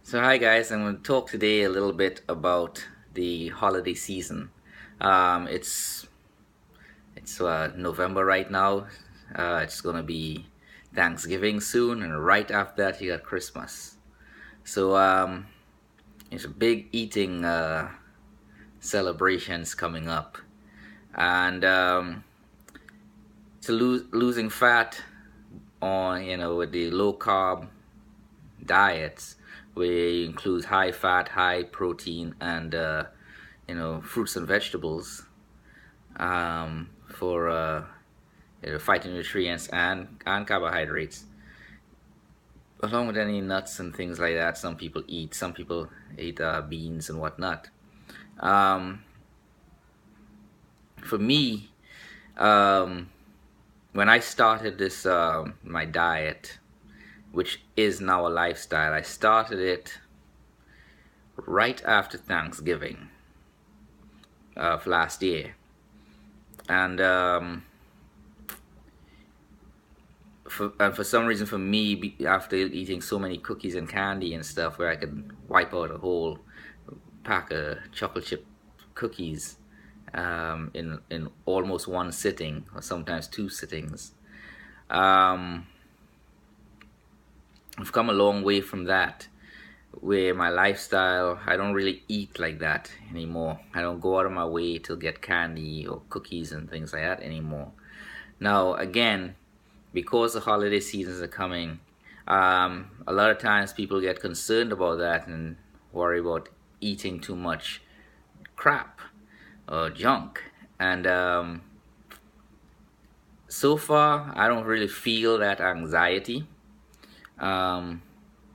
So hi guys, I'm going to talk today a little bit about the holiday season. Um, it's it's November right now. It's going to be Thanksgiving soon, and right after that you got Christmas. So it's a big eating celebrations coming up, and to losing fat on with the low carb diets where you include high fat, high protein, and fruits and vegetables for phytonutrients and carbohydrates, along with any nuts and things like that. Some people eat. Some people eat beans and whatnot. Um, for me, um, when I started this my diet, which is now a lifestyle, I started it right after Thanksgiving of last year, and for some reason, for me, after eating so many cookies and candy and stuff, where I could wipe out a whole pack of chocolate chip cookies in almost one sitting, or sometimes two sittings. um, I've come a long way from that, where my lifestyle, I don't really eat like that anymore. I don't go out of my way to get candy or cookies and things like that anymore. Now again, because the holiday seasons are coming, a lot of times people get concerned about that and worry about eating too much crap or junk. And so far, I don't really feel that anxiety, um,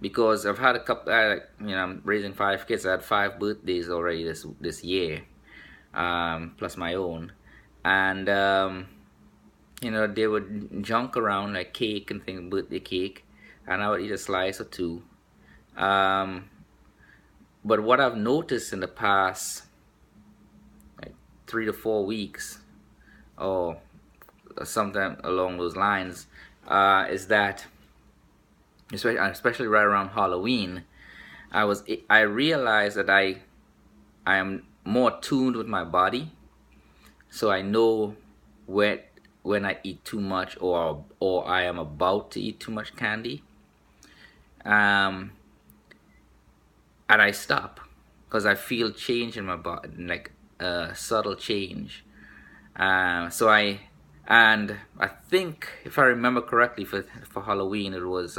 because I've had a couple. I'm raising five kids. I had five birthdays already this year, plus my own, and they would junk around like cake and things, birthday cake, and I would eat a slice or two. Um, but what I've noticed in the past like 3 to 4 weeks, or something along those lines, is that especially right around Halloween, I realized that I am more tuned with my body, so I know when when I eat too much, or I am about to eat too much candy, um, and I stop because I feel change in my body, like a subtle change. So I think, if I remember correctly, for Halloween it was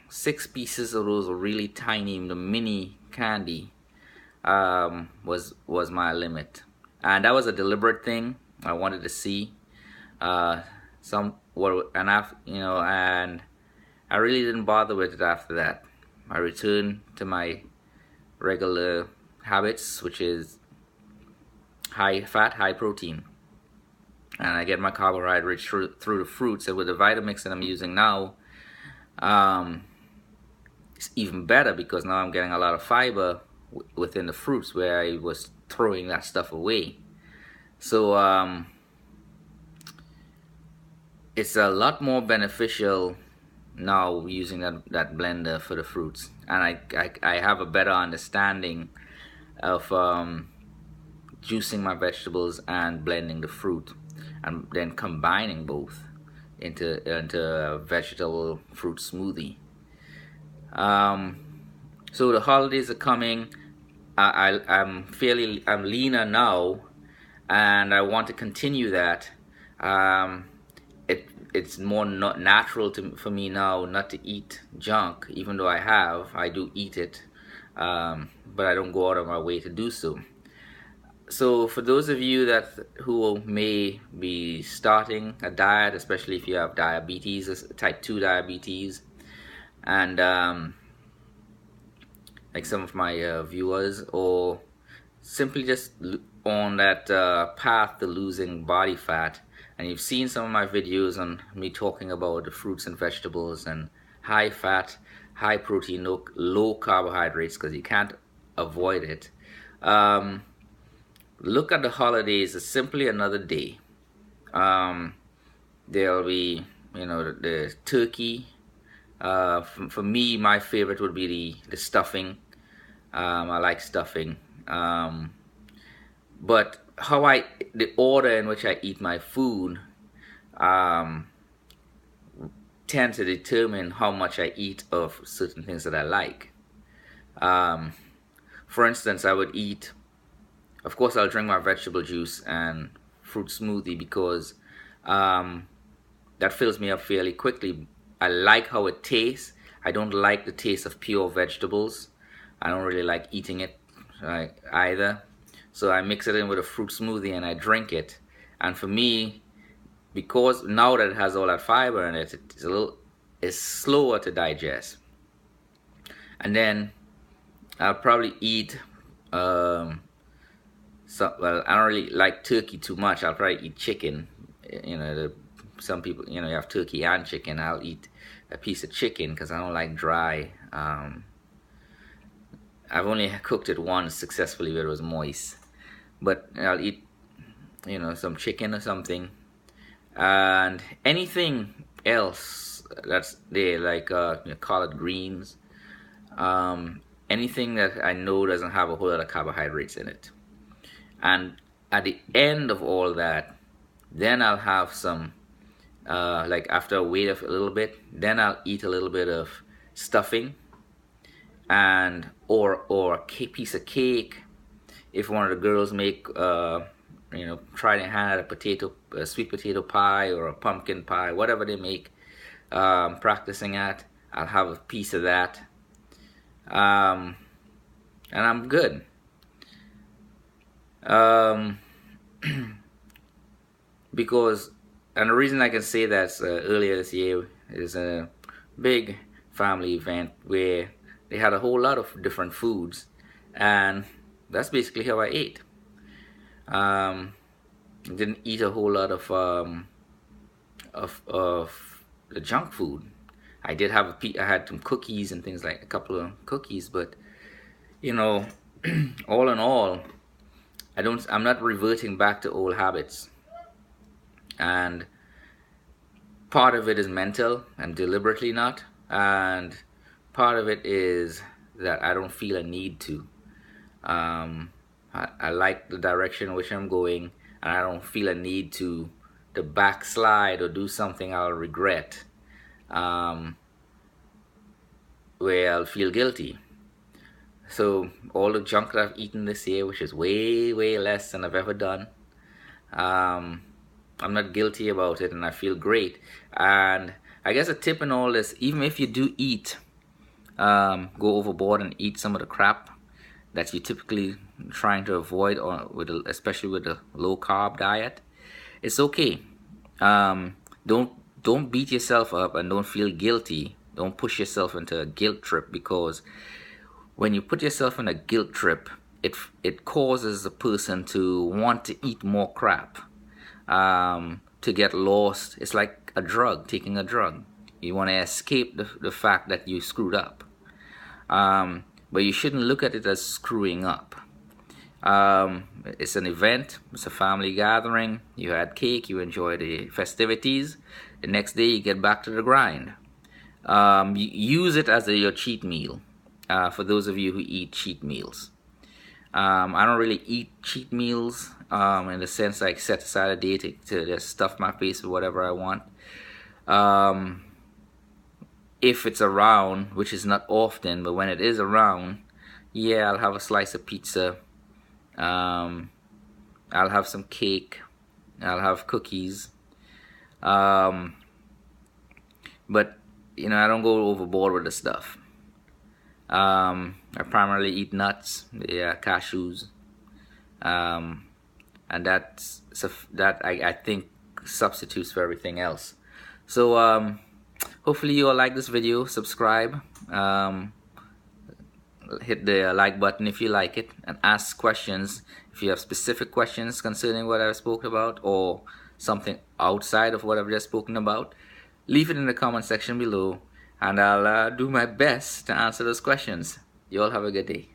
6 pieces of those really tiny, the mini candy, was my limit, and that was a deliberate thing. I wanted to see some what and after, and I really didn't bother with it after that. I returned to my regular habits, which is high fat, high protein, and I get my carbohydrates through the fruits. And with the Vitamix that I'm using now, um, it's even better because now I'm getting a lot of fiber within the fruits, where I was throwing that stuff away. So it's a lot more beneficial now using that blender for the fruits, and I have a better understanding of juicing my vegetables and blending the fruit, and then combining both into a vegetable fruit smoothie. So the holidays are coming. I'm leaner now, and I want to continue that. Um, it's more not natural for me now not to eat junk, even though I do eat it, but I don't go out of my way to do so. So for those of you who may be starting a diet, especially if you have diabetes, type 2 diabetes, and like some of my viewers, or simply just on that path to losing body fat, and you've seen some of my videos on me talking about the fruits and vegetables and high fat, high protein, low carbohydrates, because you can't avoid it. um, Look at the holidays as simply another day. um, there'll be the turkey, For me, my favorite would be the stuffing. I like stuffing. But the order in which I eat my food um, tend to determine how much I eat of certain things that I like. Um, for instance, I would eat, of course, I'll drink my vegetable juice and fruit smoothie because that fills me up fairly quickly. I like how it tastes. I don't like the taste of pure vegetables. I don't really like eating it either. So I mix it in with a fruit smoothie and I drink it. And for me, because now that it has all that fiber in it, it's slower to digest. And then I'll probably eat well, I don't really like turkey too much. I'll probably eat chicken. Some people, you have turkey and chicken. I'll eat a piece of chicken because I don't like dry. I've only cooked it once successfully where it was moist. But I'll eat, some chicken or something. And anything else that's there, like collard greens, anything that I know doesn't have a whole lot of carbohydrates in it. And at the end of all that, then I'll have some, like after I wait a little bit, then I'll eat a little bit of stuffing and or a piece of cake. If one of the girls make, try their hand at a sweet potato pie or a pumpkin pie, whatever they make, practicing at, I'll have a piece of that, and I'm good. Because, and the reason I can say that earlier this year is a big family event where they had a whole lot of different foods, and that's basically how I ate. Didn't eat a whole lot of the junk food. I did have I had some cookies and things, like a couple of cookies, but all in all, I'm not reverting back to old habits. And part of it is mental and deliberately not, and part of it is that I don't feel a need to. I like the direction in which I'm going, and I don't feel a need to backslide or do something I'll regret, where I'll feel guilty. So all the junk that I've eaten this year, which is way, way less than I've ever done, I'm not guilty about it, and I feel great. And I guess a tip in all this, even if you do eat, go overboard and eat some of the crap that you typically trying to avoid, or especially with a low carb diet, it's okay. Don't beat yourself up and don't feel guilty. Don't push yourself into a guilt trip, because when you put yourself in a guilt trip, it causes the person to want to eat more crap, to get lost. It's like a drug, taking a drug. You want to escape the fact that you screwed up. But you shouldn't look at it as screwing up. It's an event, it's a family gathering. You had cake, you enjoy the festivities. The next day you get back to the grind. Use it as your cheat meal, for those of you who eat cheat meals. I don't really eat cheat meals in the sense I set aside a day to just stuff my face with whatever I want. If it's around, which is not often, but when it is around, yeah, I'll have a slice of pizza. I'll have some cake. I'll have cookies. But I don't go overboard with the stuff. I primarily eat nuts, cashews, and that I think substitutes for everything else. So hopefully you all like this video. Subscribe, hit the like button if you like it, and ask questions if you have specific questions concerning what I've spoken about, or something outside of what I've just spoken about. Leave it in the comment section below, and I'll do my best to answer those questions. You all have a good day.